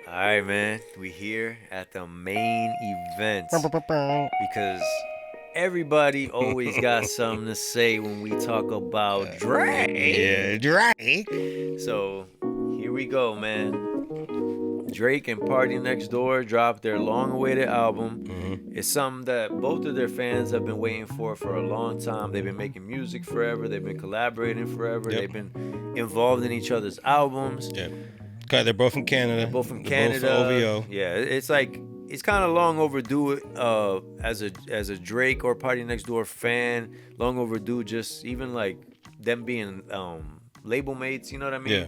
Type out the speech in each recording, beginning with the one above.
All right, man. We here at the main event because everybody always got something to say when we talk about Drake. Yeah, Drake. So here we go, man. Drake and Party Next Door dropped their long-awaited album. It's something that both of their fans have been waiting for a long time. They've been making music forever. They've been collaborating forever. Yep. They've been involved in each other's albums. Yeah. Okay, they're both from Canada. They're both from They're both Canada. OVO. Yeah, it's like it's kind of long overdue. As a Drake or Party Next Door fan, long overdue. Just even like them being label mates. You know what I mean? Yeah.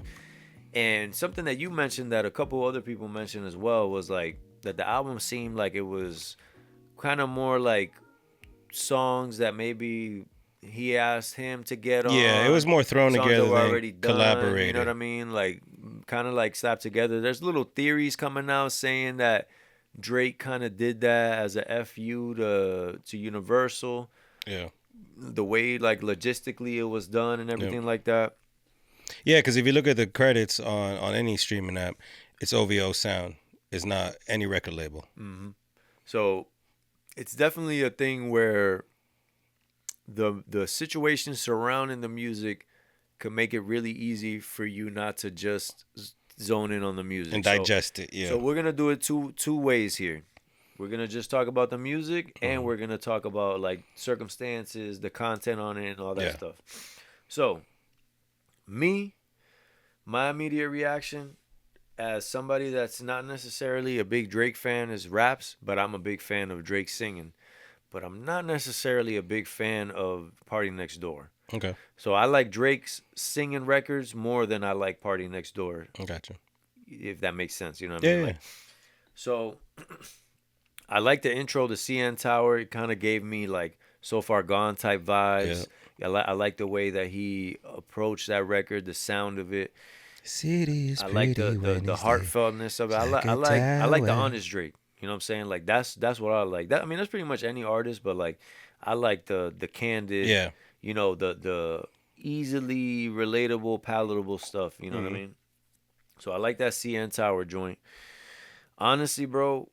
And something that you mentioned that a couple other people mentioned as well was like that the album seemed like it was kind of more like songs that maybe he asked him to get on. Yeah, it was more thrown songs together that were than already done. collaborated. You know what I mean? Like kind of like slapped together. There's little theories coming out saying that Drake kind of did that as a fu to Universal. Yeah. The way like logistically it was done and everything like that. Yeah, because if you look at the credits on any streaming app, it's OVO sound. It's not any record label. So it's definitely a thing where the situation surrounding the music could make it really easy for you not to just zone in on the music And digest it, yeah. So we're gonna do it two ways here. We're gonna just talk about the music, and we're gonna talk about like circumstances, the content on it, and all that Yeah. stuff. So, my immediate reaction as somebody that's not necessarily a big Drake fan is raps, but I'm a big fan of Drake singing. But I'm not necessarily a big fan of Party Next Door. Okay. So I like Drake's singing records more than I like Party Next Door, I got you. if that makes sense. You know what I Yeah, mean? yeah. Like, so I like the intro to CN Tower. It kind of gave me like So Far Gone type vibes. I like the way that he approached that record, the sound of it. City is I like pretty the when it's heartfeltness of it. I like the honest Drake. You know what I'm saying? Like that's what I like. That I mean that's pretty much any artist, but like I like the candid, Yeah. you know, the easily relatable, palatable stuff. You know what I Mhm. mean? So I like that CN Tower joint. Honestly, bro,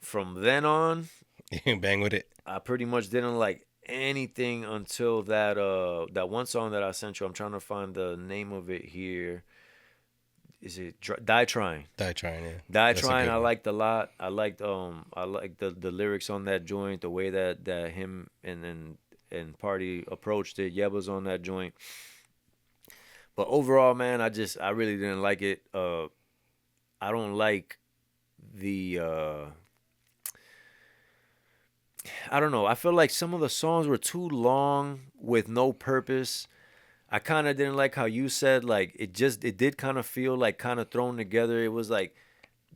from then on, You bang with it. I pretty much didn't like anything until that one song that I sent you. I'm trying to find the name of it here. Is it Die Trying? Die trying, yeah. Die That's a Trying, good I one. liked a lot. I liked the lyrics on that joint, the way that him and Party approached it. Yeba's on that joint. But overall, man, I really didn't like it. I don't like the I don't know. I feel like some of the songs were too long with no purpose. I kind of didn't like how you said like it did kind of feel like kind of thrown together. It was like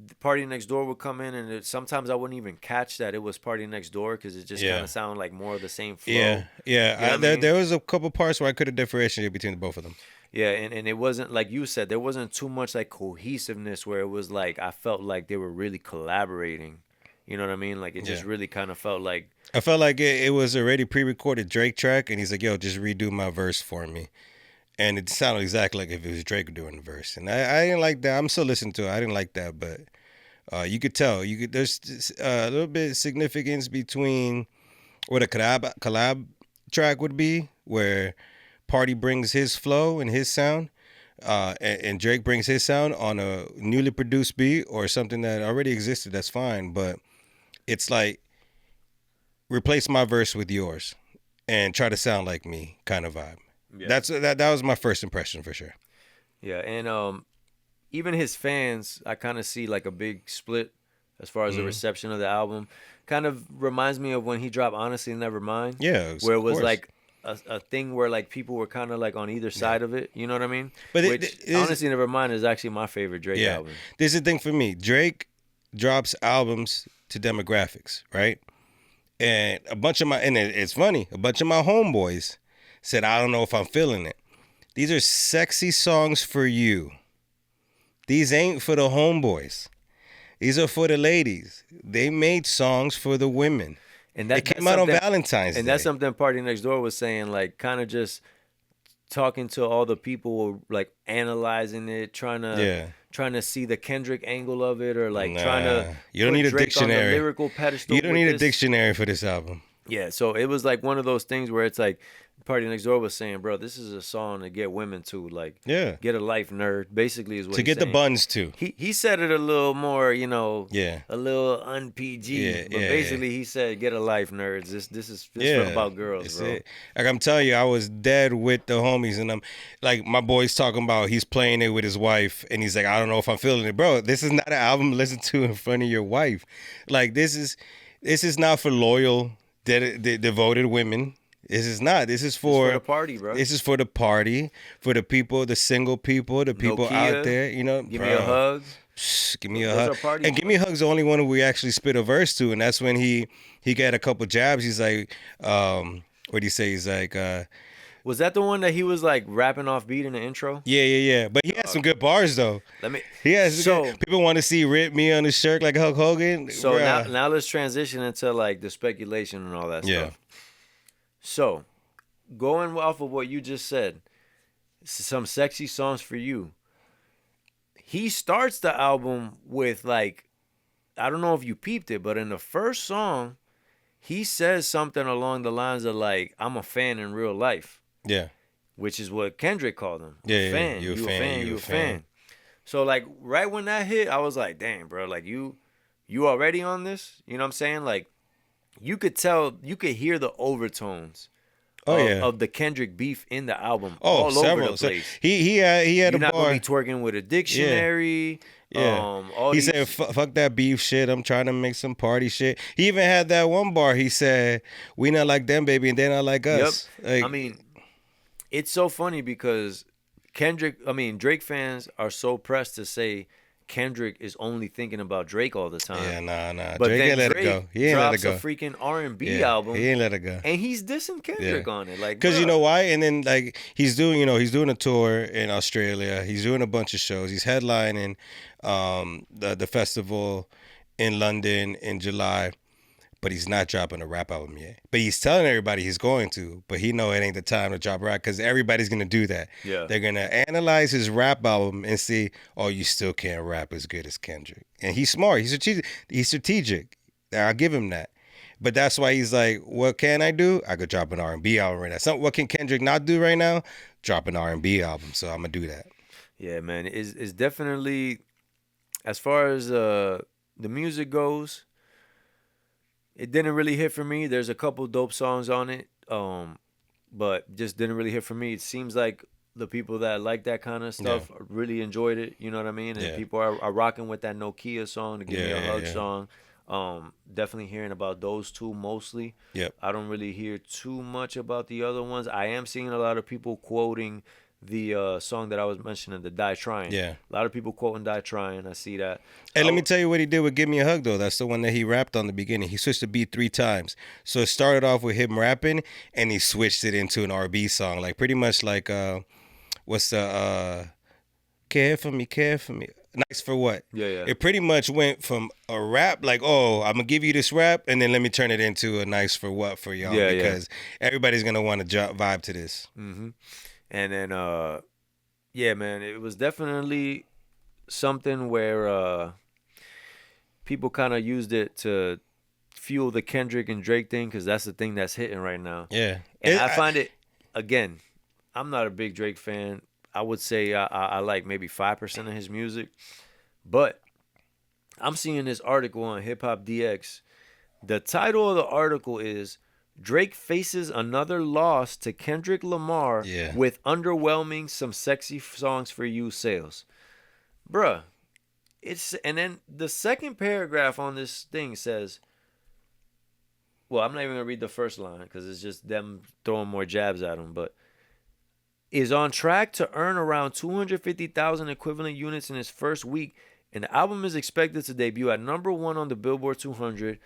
the Party Next Door would come in, and sometimes I wouldn't even catch that it was Party Next Door because it just Yeah. kind of sounded like more of the same flow. Yeah, yeah. You know what I there, mean? there was a couple parts where I could have differentiated between the both of them. Yeah, and it wasn't like you said, there wasn't too much like cohesiveness where it was like I felt like they were really collaborating. You know what I mean? Like it just Yeah. really kind of felt like I felt like it was already pre-recorded Drake track, and he's like, "Yo, just redo my verse for me," and it sounded exactly like if it was Drake doing the verse. And I didn't like that. I'm still listening to it. I didn't like that, but you could tell. There's a little bit of significance between what a collab track would be, where Party brings his flow and his sound, and Drake brings his sound on a newly produced beat or something that already existed. That's fine, but it's like replace my verse with yours and try to sound like me kind of vibe. yeah. That was my first impression for sure. Yeah, and even his fans, I kind of see like a big split as far as the reception of the album. Kind of reminds me of when he dropped Honestly Nevermind. Yeah, Where it of was course. like a thing where like people were kind of like on either side of it. You know what I mean? But Which it is- Honestly Nevermind is actually my favorite Drake Yeah, album. this is the thing for me. Drake drops albums to demographics, right? And it's funny. A bunch of my homeboys said, "I don't know if I'm feeling it." These are sexy songs for you. These ain't for the homeboys. These are for the ladies. They made songs for the women. And It came out on Valentine's Day. And that's something Party Next Door was saying, like kind of just talking to all the people, like analyzing it, Yeah. trying to see the Kendrick angle of it, or like trying to Nah. You don't put need a Drake on the dictionary. lyrical pedestal You don't with need a this. dictionary for this album. Yeah, so it was like one of those things where it's like Party Next Door was saying, bro, this is a song to get women to, like, Yeah. get a life, nerd. Basically, is what To he's get the saying. buns too. He said it a little more, Yeah. a little un-PG, Yeah, but yeah, basically he said, "Get a life, nerds. This is Yeah. about girls, That's bro." it. Like I'm telling you, I was dead with the homies, and I'm like, my boy's talking about he's playing it with his wife, and he's like, I don't know if I'm feeling it, bro. This is not an album to listen to in front of your wife. Like this is not for loyal, devoted women. This is not. This is For for the party, bro. This is for the party, for the people, the single people, the people out Nokia, there. You know, give me a bro. hug. Give me a Those hug. are party And Give Me a Hug's the only one who we actually spit a verse to, and that's when he got a couple jabs. He's like, what do you say? He's like, Was that the one that he was like rapping off beat in the intro? yeah. But he had some good bars though. Let me. He has So people want to see Rip Me on his shirt like Hulk Hogan. so Bruh. now let's transition into like the speculation and all that Yeah. stuff. So going off of what you just said, some sexy songs for you. He starts the album with like, I don't know if you peeped it, but in the first song, he says something along the lines of like, "I'm a fan in real life," Yeah. which is what Kendrick called him. Yeah, Fan. you a You a fan, fan. you You a a fan. fan. So like right when that hit, I was like, "Damn, bro! Like you already on this?" You know what I'm saying? Like you could tell, you could hear the overtones. Oh yeah. Of the Kendrick beef in the album, Oh, all several. over the place. He had You're a not bar. gonna be twerking with a dictionary. Yeah. All He these, said, "Fuck that beef shit. I'm trying to make some party shit." He even had that one bar. He said, "We not like them, baby, and they not like Yep. us." Like, I mean, it's so funny because Drake fans are so pressed to say Kendrick is only thinking about Drake all the time. yeah, nah. But Drake then ain't let Drake it go. He ain't let it drops go. a freaking R&B Yeah, album, he ain't let it go. and he's dissing Kendrick Yeah. on it. Like, Because you bruh. know why? And then like he's doing a tour in Australia. He's doing a bunch of shows. He's headlining the festival in London in July. But he's not dropping a rap album yet. But he's telling everybody he's going to. But he know it ain't the time to drop rap because everybody's gonna do that. Yeah. They're gonna analyze his rap album and see, oh, you still can't rap as good as Kendrick. And he's smart. He's strategic. I'll give him that. But that's why he's like, what can I do? I could drop an R&B album right now. What can Kendrick not do right now? Drop an R&B album. So I'm gonna do that. Yeah, man, it's definitely, as far as the music goes, it didn't really hit for me. There's a couple dope songs on it, but just didn't really hit for me. It seems like the people that like that kind of stuff really enjoyed it. You know what I mean? And Yeah. people are rocking with that Nokia song, the Give Me a Hug Yeah. song. Definitely hearing about those two mostly. Yep. I don't really hear too much about the other ones. I am seeing a lot of people quoting the song that I was mentioning, the Die Trying. Yeah. A lot of people quoting Die Trying. I see that. Hey, let me tell you what he did with Give Me a Hug, though. That's the one that he rapped on the beginning. He switched the beat 3 times. So it started off with him rapping, and he switched it into an R&B song. Like, pretty much like, what's the, Care for Me, Nice for What? Yeah. It pretty much went from a rap, like, oh, I'm going to give you this rap, and then let me turn it into a Nice for What for y'all. Yeah, because everybody's going to want to vibe to this. Mm-hmm. And then, yeah, man, it was definitely something where people kind of used it to fuel the Kendrick and Drake thing, because that's the thing that's hitting right now. Yeah. And I find it, again, I'm not a big Drake fan. I would say I like maybe 5% of his music. But I'm seeing this article on Hip Hop DX. The title of the article is Drake faces another loss to Kendrick Lamar with underwhelming Some Sexy Songs for You sales. Bruh. And then the second paragraph on this thing says, well, I'm not even going to read the first line because it's just them throwing more jabs at him, but is on track to earn around 250,000 equivalent units in his first week, and the album is expected to debut at number 1 on the Billboard 200,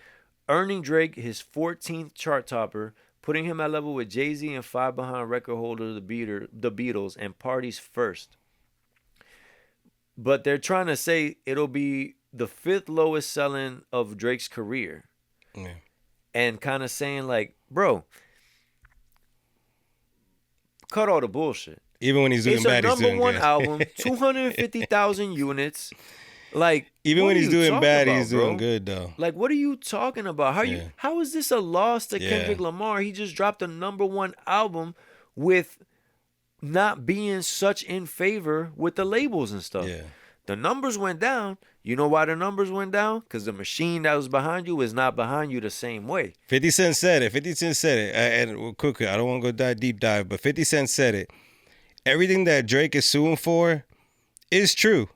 earning Drake his 14th chart topper, putting him at level with Jay-Z and 5 behind record holder the Beatles and Party's first. But they're trying to say it'll be the 5th lowest selling of Drake's career. And kind of saying like, bro, cut all the bullshit. Even when he's doing It's bad, a he's number doing one good. album, 250,000 units. Like, Even what when are he's you doing talking bad, about, he's bro? doing good though. Like, what are you talking about? Yeah. How is this a loss to Yeah. Kendrick Lamar? He just dropped a number one album with not being such in favor with the labels and stuff. Yeah. The numbers went down. You know why the numbers went down? Because the machine that was behind you is not behind you the same way. 50 Cent said it. 50 Cent said it. And quickly, I don't want to go deep dive, but 50 Cent said it. Everything that Drake is suing for is true.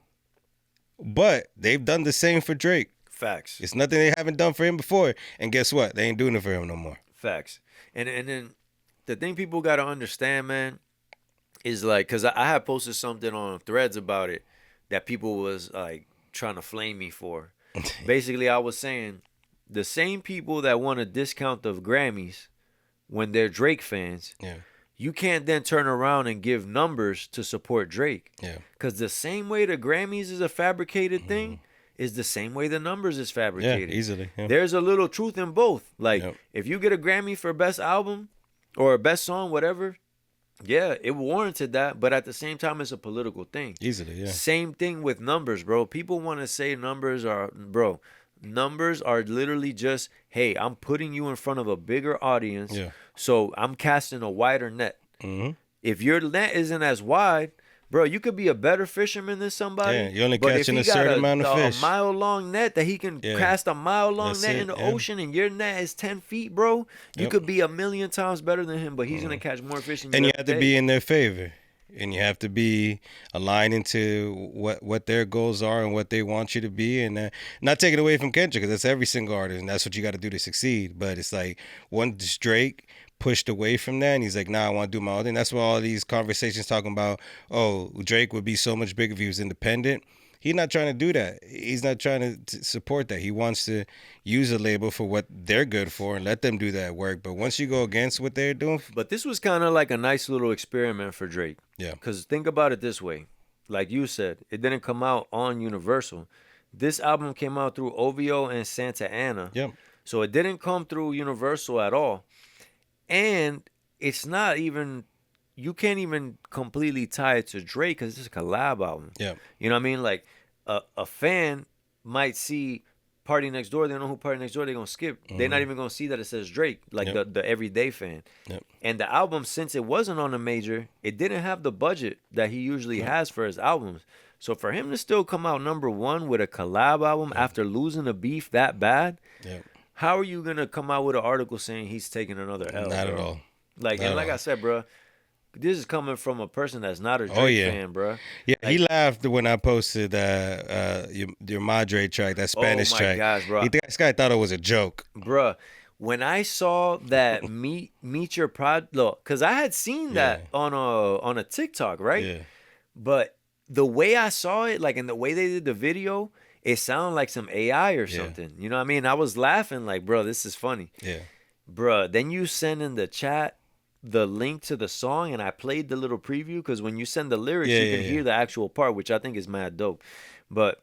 But they've done the same for Drake. Facts. It's nothing they haven't done for him before. And guess what? They ain't doing it for him no more. Facts. And then the thing people got to understand, man, is like, because I had posted something on Threads about it that people was like trying to flame me for. Basically, I was saying the same people that want to discount the Grammys when they're Drake fans, Yeah. you can't then turn around and give numbers to support Drake. Yeah. Because the same way the Grammys is a fabricated thing is the same way the numbers is fabricated. Yeah, easily. Yeah. There's a little truth in both. Like, Yep. if you get a Grammy for best album or best song, whatever, yeah, it warranted that. But at the same time, it's a political thing. Easily, yeah. Same thing with numbers, bro. People want to say numbers are literally just, hey, I'm putting you in front of a bigger audience. Yeah. So I'm casting a wider net. Mm-hmm. If your net isn't as wide, bro, you could be a better fisherman than somebody. Yeah, you're only but if catching he a got certain amount of fish. A mile long net that he can Yeah. cast a mile long That's net it, in the yeah. ocean, and your net is 10 feet, bro, you Yep. could be a million times better than him, but he's gonna catch more fish than you. And you every have to day. be in their favor. And you have to be aligned into what their goals are and what they want you to be. And not taking away from Kendrick, because that's every single artist, and that's what you got to do to succeed. But it's like, once Drake pushed away from that, and he's like, nah, I want to do my own thing. That's why all these conversations talking about, oh, Drake would be so much bigger if he was independent. He's not trying to do that. He's not trying to support that. He wants to use a label for what they're good for and let them do that work. But once you go against what they're doing, But this was kind of like a nice little experiment for Drake. yeah, Because think about it this way. Like you said, it didn't come out on Universal. This album came out through OVO and Santa Ana. yeah, So it didn't come through Universal at all. And it's not even, you can't even completely tie it to Drake because it's a collab album. yeah, You know what I mean? Like a fan might see Party Next Door. They don't know who Party Next Door. They're going to skip. They're not even going to see that it says Drake, like Yep. the everyday fan. Yep. And the album, since it wasn't on a major, it didn't have the budget that he usually has for his albums. So for him to still come out number one with a collab album after losing a beef that bad, yeah. how are you going to come out with an article saying he's taking another L? Not at bro? all. Like, Not and at like all. I said, bro, this is coming from a person that's not a Drake Oh, yeah. fan, bro. Yeah, he laughed when I posted your Madre track, that Spanish Oh my track. gosh, bro. This guy thought it was a joke. Bruh, when I saw that meet your prod, look, because I had seen that on a TikTok, right? Yeah, But the way I saw it, like, and the way they did the video, it sounded like some AI or Yeah. something. You know what I mean? I was laughing like, bro, this is funny. yeah. Bruh, then you send in the chat the link to the song, and I played the little preview because when you send the lyrics, Yeah, you yeah, can yeah. hear the actual part, which I think is mad dope. But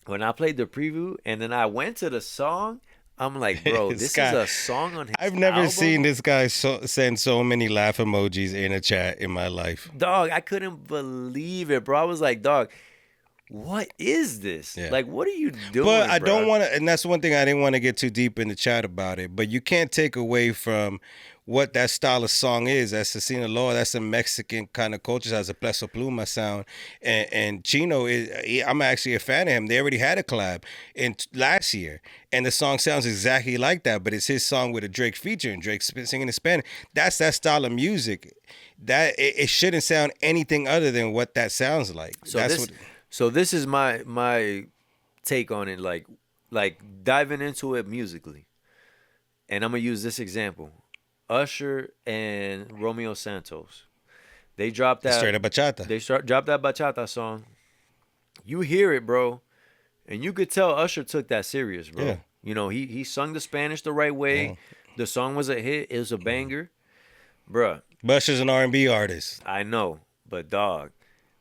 when I played the preview and then I went to the song, I'm like, bro, This this guy- is a song on his I've never album? seen this guy send so many laugh emojis in a chat in my life. Dog, I couldn't believe it, bro. I was like, dog, what is this? Yeah. Like, what are you doing? But I bruh? don't want to, and that's one thing I didn't want to get too deep in the chat about it. But you can't take away from what that style of song is. That's Cecina Loa. That's a Mexican kind of culture. It has a Peso Pluma sound. And Chino I'm actually a fan of him. They already had a collab last year, and the song sounds exactly like that. But it's his song with a Drake feature, and Drake singing in Spanish. That's that style of music. That it shouldn't sound anything other than what that sounds like. So this is my take on it, like diving into it musically. And I'm gonna use this example. Usher and Romeo Santos. They dropped that straight up bachata. They dropped that bachata song. You hear it, bro, and you could tell Usher took that serious, bro. Yeah. You know, he sung the Spanish the right way. Yeah. The song was a hit. It was a banger, bruh. Usher's an R&B artist. I know, but dog,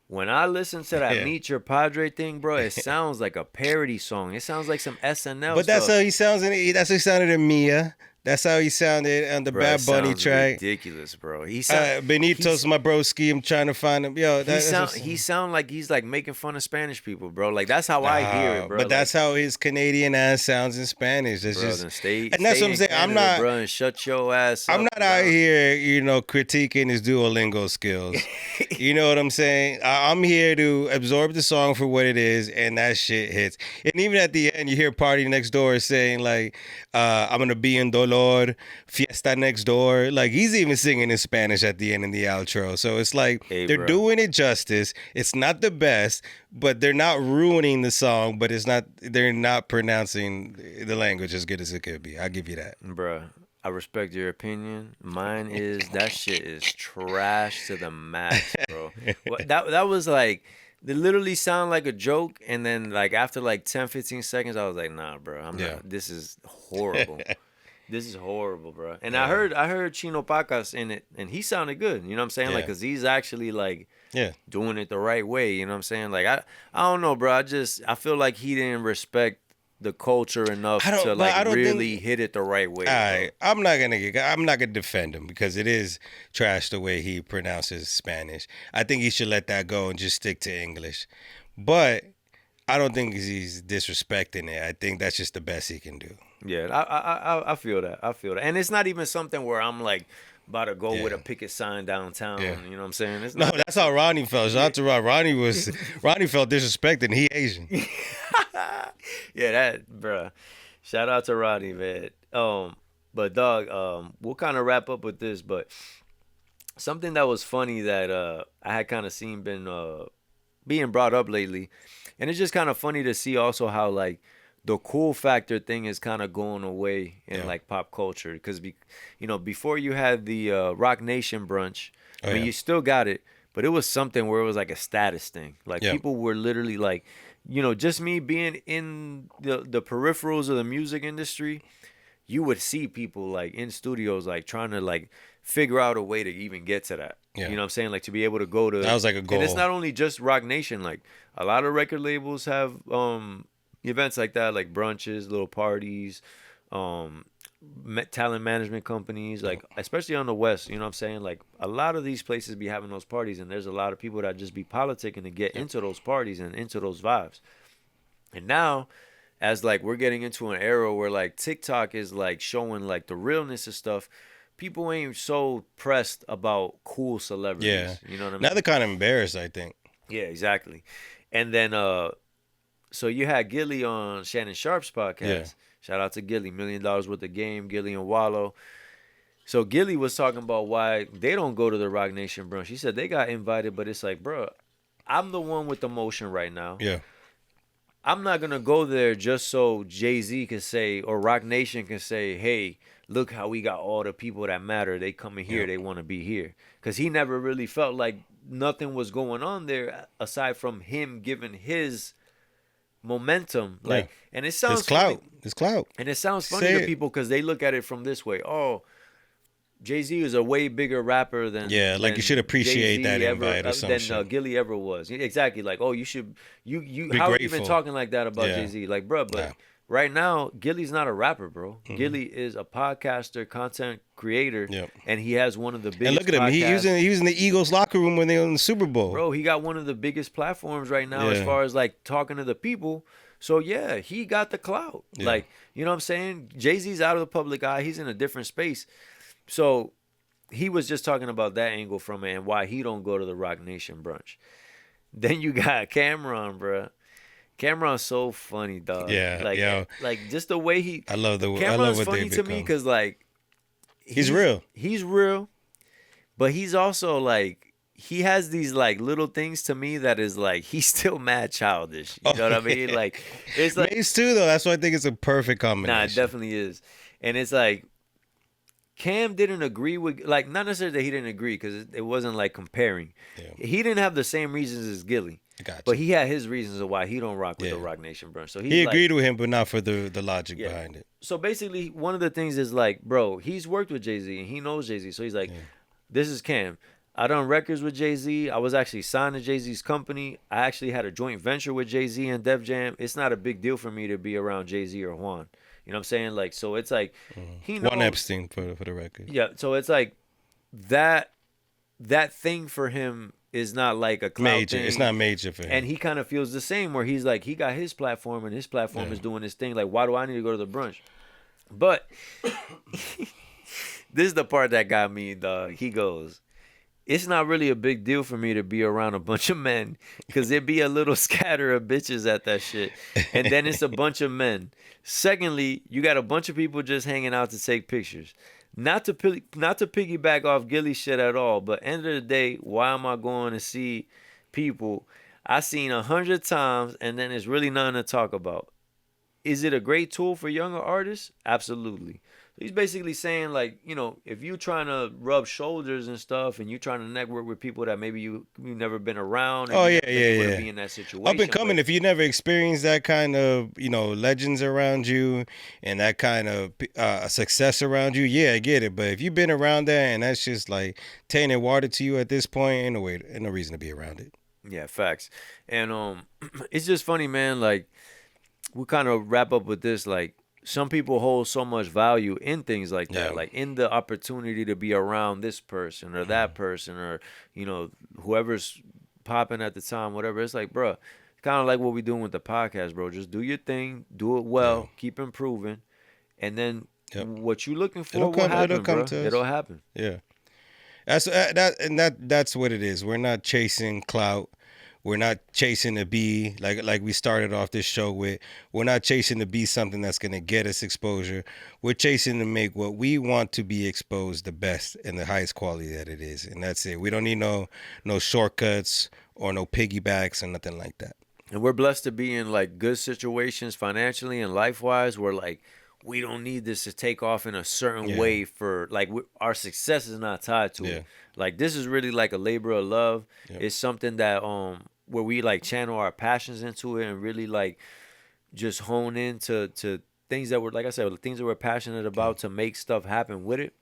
when I listen to that Yeah. Meet Your Padre thing, bro, it sounds like a parody song. It sounds like some SNL But that's stuff. how he sounds. That's how he sounded in Mia. That's how he sounded on the Bro, it Bad Bunny sounds track. ridiculous, bro. Benito's my broski. I'm trying to find him. Yo, he sound like he's like making fun of Spanish people, bro. Like that's how I hear it, bro. But that's how his Canadian ass sounds in Spanish. That's bro, just, then stay, and that's stay what I'm in saying. Canada, I'm not, bro, and shut your ass up. I'm not out here, critiquing his Duolingo skills. You know what I'm saying? I'm here to absorb the song for what it is, and that shit hits. And even at the end, you hear Party Next Door saying like, "I'm gonna be in dolor, fiesta next door." Like he's even singing in Spanish at the end in the outro. So it's like they're bro. doing it justice. It's not the best, but they're not ruining the song. But they're not pronouncing the language as good as it could be. I'll give you that, bro. I respect your opinion. Mine is that shit is trash to the max, bro. That was like, they literally sound like a joke, and then like after like 10, 15 seconds, I was like, nah, bro, I'm not. This is horrible. This is horrible, bro. And I heard Chino Pacas in it, and he sounded good. You know what I'm saying? Like, cause he's actually like doing it the right way. You know what I'm saying? Like I don't know, bro. I feel like he didn't respect the culture enough to like really hit it the right way. All right, I'm not gonna defend him because it is trash the way he pronounces Spanish. I think he should let that go and just stick to English. But I don't think he's disrespecting it. I think that's just the best he can do. Yeah, I feel that. And it's not even something where I'm like about to go with a picket sign downtown. You know what I'm saying? It's not that's how Ronnie felt. Shout out to Ron. Ronnie felt disrespected. He Asian. Yeah, that, bruh. Shout out to Rodney, man. But dog, we'll kind of wrap up with this. But something that was funny that I had kind of seen being brought up lately, and it's just kind of funny to see also how like the cool factor thing is kind of going away in like pop culture, because before you had the Roc Nation brunch, I mean you still got it, but it was something where it was like a status thing. Like people were literally like, just me being in the peripherals of the music industry, you would see people like in studios like trying to like figure out a way to even get to that. You know what I'm saying? Like to be able to go to, that was like a goal. And it's not only just Roc Nation. Like a lot of record labels have events like that, like brunches, little parties, talent management companies, like especially on the West, you know what I'm saying? Like a lot of these places be having those parties, and there's a lot of people that just be politicking to get into those parties and into those vibes. And now, as like we're getting into an era where like TikTok is like showing like the realness of stuff, people ain't so pressed about cool celebrities. Yeah. You know what I mean? Now they're kind of embarrassed, I think. Yeah, exactly. And then so you had Gillie on Shannon Sharp's podcast. Yeah. Shout out to Gillie, $1 million worth of game, Gillie and Wallow. So Gillie was talking about why they don't go to the Roc Nation brunch. He said they got invited, but it's like, bro, I'm the one with the motion right now. Yeah. I'm not going to go there just so Jay-Z can say, or Roc Nation can say, hey, look how we got all the people that matter. They coming here. They want to be here. Because he never really felt like nothing was going on there aside from him giving his momentum. Like, and it sounds funny. It's clout. And it sounds funny to people because they look at it from this way. Oh, Jay-Z is a way bigger rapper than like you should appreciate Jay-Z that invite or something than Gillie ever was. Exactly. Like, oh, you should you how are you even talking like that about Jay-Z? Like, bro, but right now Gillie's not a rapper, bro. Mm-hmm. Gillie is a podcaster, content creator, and he has one of the biggest. And look at him. He was in the Eagles locker room when they were in the Super Bowl. Bro, he got one of the biggest platforms right now as far as like talking to the people. So yeah, he got the clout. Like, you know what I'm saying? Jay-Z's out of the public eye. He's in a different space. So he was just talking about that angle from it and why he don't go to the Roc Nation brunch. Then you got Cam'Ron, bro. Cam'ron's so funny, dog. Yeah, like just the way he. I love Cam'ron's what funny to me because like he's real. He's real, but he's also like he has these like little things to me that is like he's still mad childish. You know what I mean? Like it's like Mace too, though. That's why I think it's a perfect combination. Nah, it definitely is, and it's like. Cam didn't agree with, like, not necessarily that he didn't agree because it wasn't like comparing. Yeah. He didn't have the same reasons as Gillie, but he had his reasons of why he don't rock with the Roc Nation brunch. So he agreed with him, but not for the logic behind it. So basically, one of the things is like, bro, he's worked with Jay-Z and he knows Jay-Z. So he's like, this is Cam. I done records with Jay-Z. I was actually signed to Jay-Z's company. I actually had a joint venture with Jay-Z and Def Jam. It's not a big deal for me to be around Jay-Z or Juan. You know what I'm saying? Like, so it's like he knows. One Epstein for the record. Yeah, so it's like that that thing for him is not like a clout Major. thing. It's not major for And him. he kind of feels the same where he's like, he got his platform and his platform is doing his thing. Like, why do I need to go to the brunch? But this is the part that got me, dog. He goes, it's not really a big deal for me to be around a bunch of men because there'd be a little scatter of bitches at that shit. And then it's a bunch of men. Secondly, you got a bunch of people just hanging out to take pictures. Not to piggyback off Gillie shit at all, but end of the day, why am I going to see people I seen 100 times and then it's really nothing to talk about? Is it a great tool for younger artists? Absolutely. He's basically saying, like, you know, if you're trying to rub shoulders and stuff and you're trying to network with people that maybe you've never been around and Oh, you yeah, never been able yeah. to be in that situation. Up and coming, but- if you never experienced that kind of, legends around you and that kind of success around you, yeah, I get it. But if you've been around that and that's just like tainted water to you at this point, ain't no reason to be around it. Yeah, facts. And it's just funny, man. Like, we kind of wrap up with this. Like, some people hold so much value in things like that, Yeah. like in the opportunity to be around this person or that person or, you know, whoever's popping at the time, whatever. It's like, bro, kind of like what we doing with the podcast, bro. Just do your thing, do it well, keep improving, and then what you looking for It'll will come- happen, it'll come bro. to us. It'll happen. Yeah. That's what it is. We're not chasing clout. We're not chasing to be like we started off this show with. We're not chasing to be something that's gonna get us exposure. We're chasing to make what we want to be exposed the best and the highest quality that it is, and that's it. We don't need no shortcuts or no piggybacks or nothing like that. And we're blessed to be in like good situations financially and life wise where like we don't need this to take off in a certain way for like our success is not tied to it. Like this is really like a labor of love. It's something that where we like channel our passions into it and really like just hone into things that we're, like I said, things that we're passionate about to make stuff happen with it.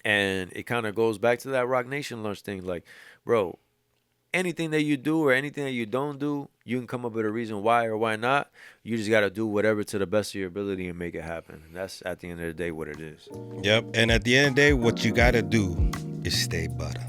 And it kind of goes back to that Roc Nation lunch thing. Like, bro, anything that you do or anything that you don't do, you can come up with a reason why or why not. You just got to do whatever to the best of your ability and make it happen. And that's at the end of the day what it is. Yep. And at the end of the day, what you gotta do is stay butter.